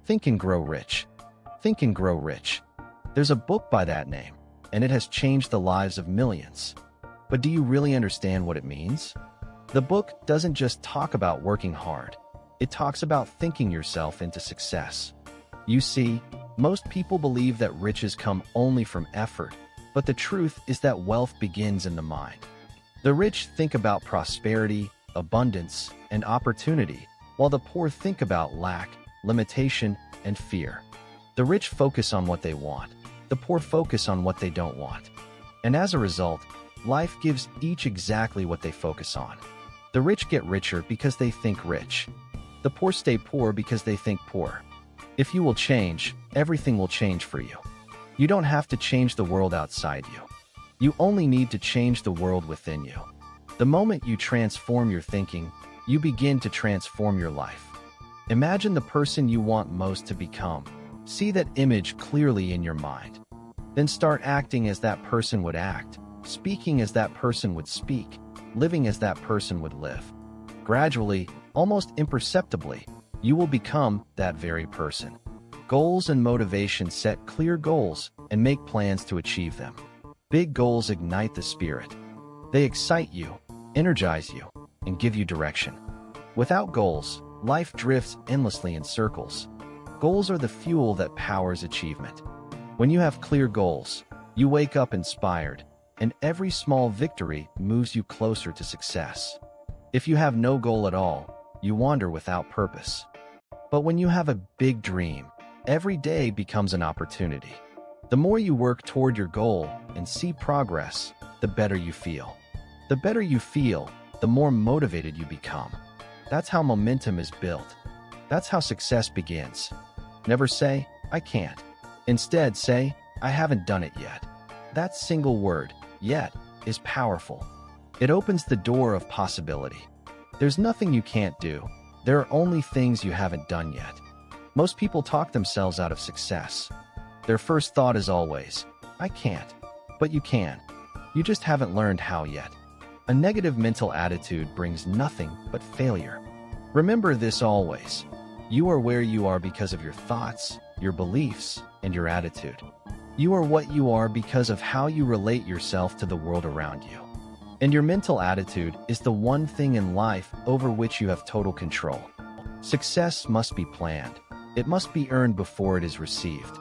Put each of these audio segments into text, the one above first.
Think and Grow Rich. Think and Grow Rich. There's a book by that name, and it has changed the lives of millions. But do you really understand what it means? The book doesn't just talk about working hard. It talks about thinking yourself into success. You see, most people believe that riches come only from effort, but the truth is that wealth begins in the mind. The rich think about prosperity, abundance, and opportunity, while the poor think about lack, limitation, and fear. The rich focus on what they want. The poor focus on what they don't want. And as a result, life gives each exactly what they focus on. The rich get richer because they think rich. The poor stay poor because they think poor. If you will change, everything will change for you. You don't have to change the world outside you. You only need to change the world within you. The moment you transform your thinking, you begin to transform your life. Imagine the person you want most to become. See that image clearly in your mind. Then start acting as that person would act, speaking as that person would speak, living as that person would live. Gradually, almost imperceptibly, you will become that very person. Goals and motivation: set clear goals and make plans to achieve them. Big goals ignite the spirit. They excite you, energize you, and give you direction. Without goals, life drifts endlessly in circles. Goals are the fuel that powers achievement. When you have clear goals, you wake up inspired, and every small victory moves you closer to success. If you have no goal at all, you wander without purpose. But when you have a big dream, every day becomes an opportunity. The more you work toward your goal and see progress, the better you feel. The better you feel, the more motivated you become. That's how momentum is built. That's how success begins. Never say, "I can't." Instead, say, "I haven't done it yet." That single word, "yet," is powerful. It opens the door of possibility. There's nothing you can't do. There are only things you haven't done yet. Most people talk themselves out of success. Their first thought is always, "I can't." But you can. You just haven't learned how yet. A negative mental attitude brings nothing but failure. Remember this always. You are where you are because of your thoughts, your beliefs, and your attitude. You are what you are because of how you relate yourself to the world around you. And your mental attitude is the one thing in life over which you have total control. Success must be planned. It must be earned before it is received.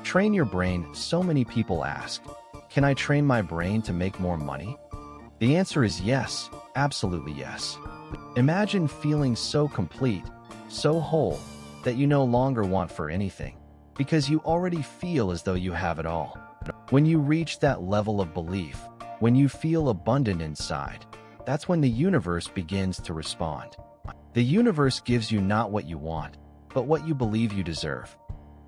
Train your brain. So many people ask, "Can I train my brain to make more money?" The answer is yes, absolutely yes. Imagine feeling so complete, so whole, that you no longer want for anything, because you already feel as though you have it all. When you reach that level of belief, when you feel abundant inside, that's when the universe begins to respond. The universe gives you not what you want, but what you believe you deserve.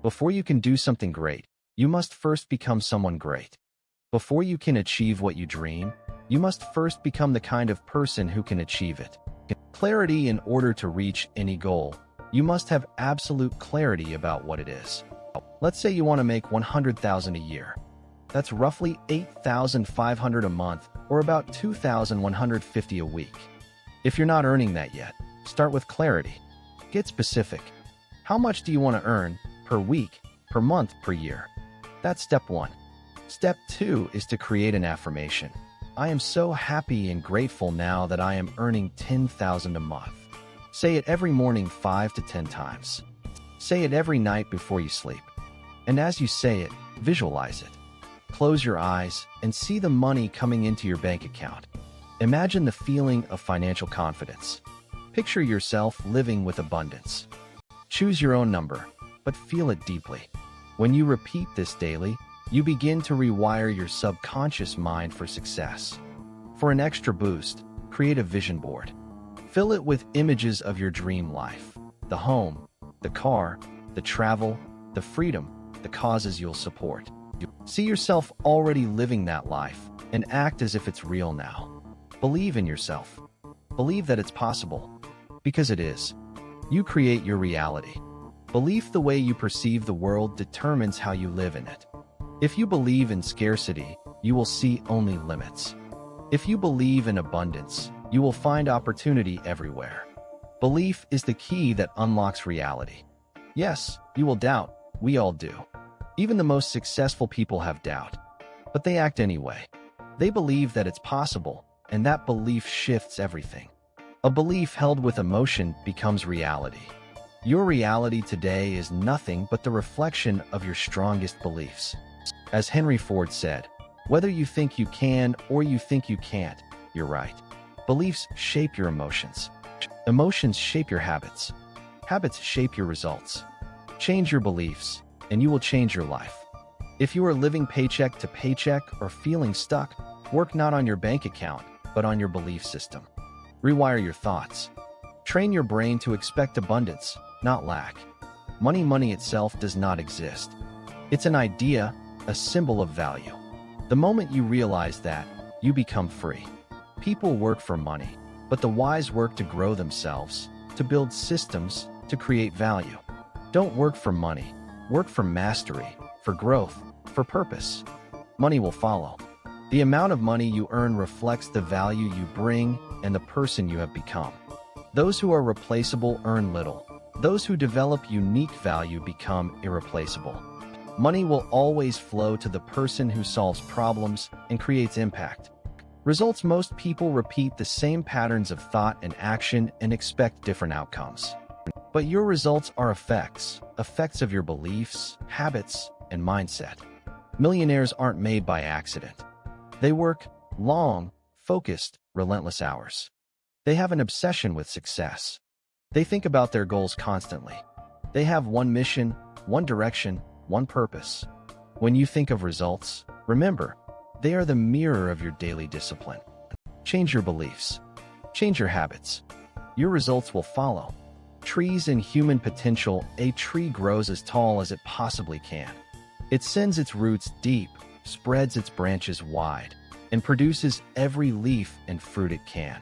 Before you can do something great, you must first become someone great. Before you can achieve what you dream, you must first become the kind of person who can achieve it. Clarity: in order to reach any goal, you must have absolute clarity about what it is. Let's say you want to make $100,000 a year. That's roughly $8,500 a month, or about $2,150 a week. If you're not earning that yet, start with clarity. Get specific. How much do you want to earn per week, per month, per year? That's step one. Step two is to create an affirmation. I am so happy and grateful now that I am earning $10,000 a month. Say it every morning 5 to 10 times. Say it every night before you sleep. And as you say it, visualize it. Close your eyes and see the money coming into your bank account. Imagine the feeling of financial confidence. Picture yourself living with abundance. Choose your own number, but feel it deeply. When you repeat this daily, you begin to rewire your subconscious mind for success. For an extra boost, create a vision board. Fill it with images of your dream life: the home, the car, the travel, the freedom, the causes you'll support. See yourself already living that life and act as if it's real now. Believe in yourself. Believe that it's possible. Because it is. You create your reality. Belief: the way you perceive the world determines how you live in it. If you believe in scarcity, you will see only limits. If you believe in abundance, you will find opportunity everywhere. Belief is the key that unlocks reality. Yes, you will doubt. We all do. Even the most successful people have doubt. But they act anyway. They believe that it's possible, and that belief shifts everything. A belief held with emotion becomes reality. Your reality today is nothing but the reflection of your strongest beliefs. As Henry Ford said, whether you think you can or you think you can't, you're right. Beliefs shape your emotions. Emotions shape your habits. Habits shape your results. Change your beliefs, and you will change your life. If you are living paycheck to paycheck or feeling stuck, work not on your bank account, but on your belief system. Rewire your thoughts. Train your brain to expect abundance, not lack. Money itself does not exist. It's an idea, a symbol of value. The moment you realize that, you become free. People work for money, but the wise work to grow themselves, to build systems, to create value. Don't work for money. Work for mastery, for growth, for purpose. Money will follow. The amount of money you earn reflects the value you bring and the person you have become. Those who are replaceable earn little. Those who develop unique value become irreplaceable. Money will always flow to the person who solves problems and creates impact. Results: most people repeat the same patterns of thought and action and expect different outcomes. But your results are effects of your beliefs, habits, and mindset. Millionaires aren't made by accident. They work long, focused, relentless hours. They have an obsession with success. They think about their goals constantly. They have one mission, one direction, one purpose. When you think of results, remember, they are the mirror of your daily discipline. Change your beliefs. Change your habits. Your results will follow. Trees and human potential: a tree grows as tall as it possibly can. It sends its roots deep, spreads its branches wide, and produces every leaf and fruit it can.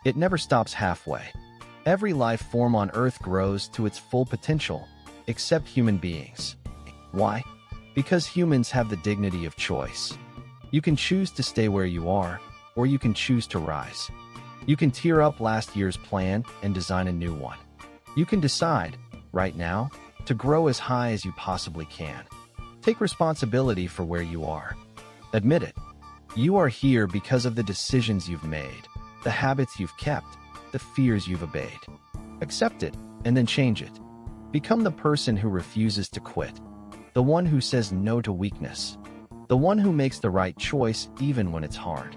It never stops halfway. Every life form on Earth grows to its full potential, except human beings. Why? Because humans have the dignity of choice. You can choose to stay where you are, or you can choose to rise. You can tear up last year's plan and design a new one. You can decide, right now, to grow as high as you possibly can. Take responsibility for where you are. Admit it. You are here because of the decisions you've made, the habits you've kept, the fears you've obeyed. Accept it, and then change it. Become the person who refuses to quit. The one who says no to weakness. The one who makes the right choice even when it's hard.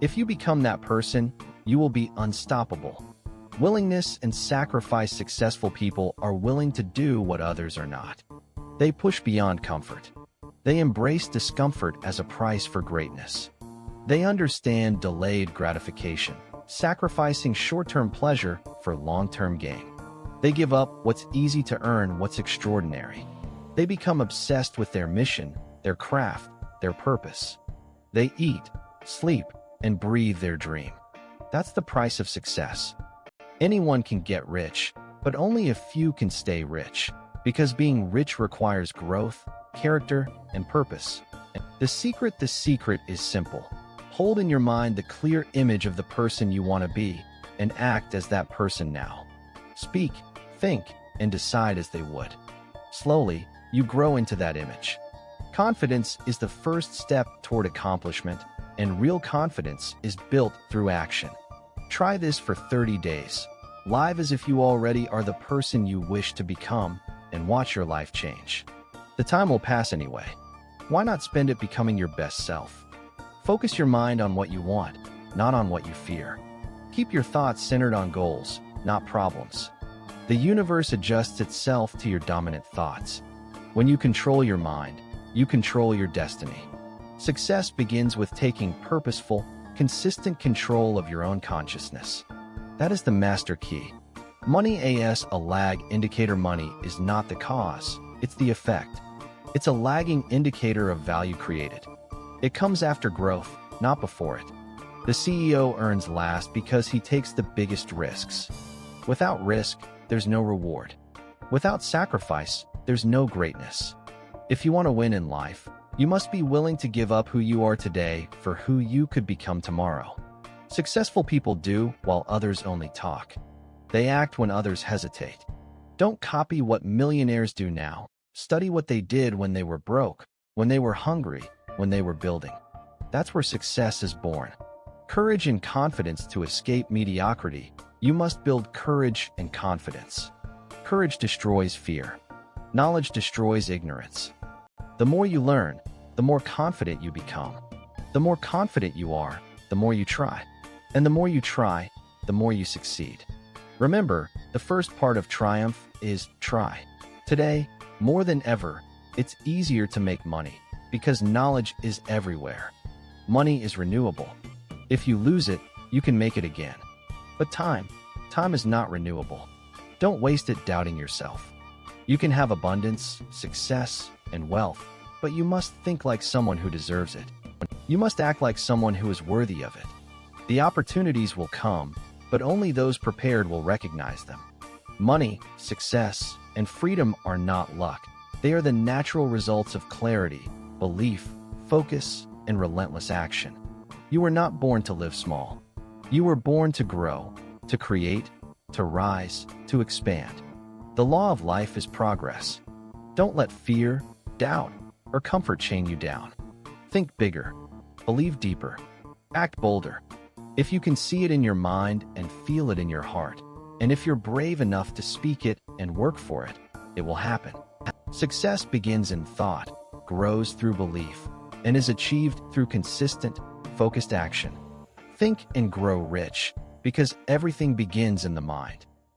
If you become that person, you will be unstoppable. Willingness and sacrifice: successful people are willing to do what others are not. They push beyond comfort. They embrace discomfort as a price for greatness. They understand delayed gratification, sacrificing short-term pleasure for long-term gain. They give up what's easy to earn what's extraordinary. They become obsessed with their mission, their craft, their purpose. They eat, sleep, and breathe their dream. That's the price of success. Anyone can get rich, but only a few can stay rich, because being rich requires growth, character, and purpose. The secret is simple. Hold in your mind the clear image of the person you want to be, and act as that person now. Speak, think, and decide as they would. Slowly, you grow into that image. Confidence is the first step toward accomplishment, and real confidence is built through action. Try this for 30 days. Live as if you already are the person you wish to become, and watch your life change. The time will pass anyway. Why not spend it becoming your best self? Focus your mind on what you want, not on what you fear. Keep your thoughts centered on goals, not problems. The universe adjusts itself to your dominant thoughts. When you control your mind, you control your destiny. Success begins with taking purposeful, consistent control of your own consciousness. That is the master key. Money as a lag indicator. Money is not the cause, it's the effect. It's a lagging indicator of value created. It comes after growth, not before it. The CEO earns last because he takes the biggest risks. Without risk, there's no reward. Without sacrifice, there's no greatness. If you want to win in life, you must be willing to give up who you are today for who you could become tomorrow. Successful people do while others only talk. They act when others hesitate. Don't copy what millionaires do now. Study what they did when they were broke, when they were hungry, when they were building. That's where success is born. Courage and confidence to escape mediocrity. You must build courage and confidence. Courage destroys fear. Knowledge destroys ignorance. The more you learn, the more confident you become. The more confident you are, the more you try. And the more you try, the more you succeed. Remember, the first part of triumph is try. Today, more than ever, it's easier to make money because knowledge is everywhere. Money is renewable. If you lose it, you can make it again. But time is not renewable. Don't waste it doubting yourself. You can have abundance, success, and wealth, but you must think like someone who deserves it. You must act like someone who is worthy of it. The opportunities will come, but only those prepared will recognize them. Money, success, and freedom are not luck. They are the natural results of clarity, belief, focus, and relentless action. You were not born to live small. You were born to grow, to create, to rise, to expand. The law of life is progress. Don't let fear, doubt, or comfort chain you down. Think bigger. Believe deeper. Act bolder. If you can see it in your mind and feel it in your heart, and if you're brave enough to speak it and work for it, it will happen. Success begins in thought, grows through belief, and is achieved through consistent, focused action. Think and grow rich, because everything begins in the mind.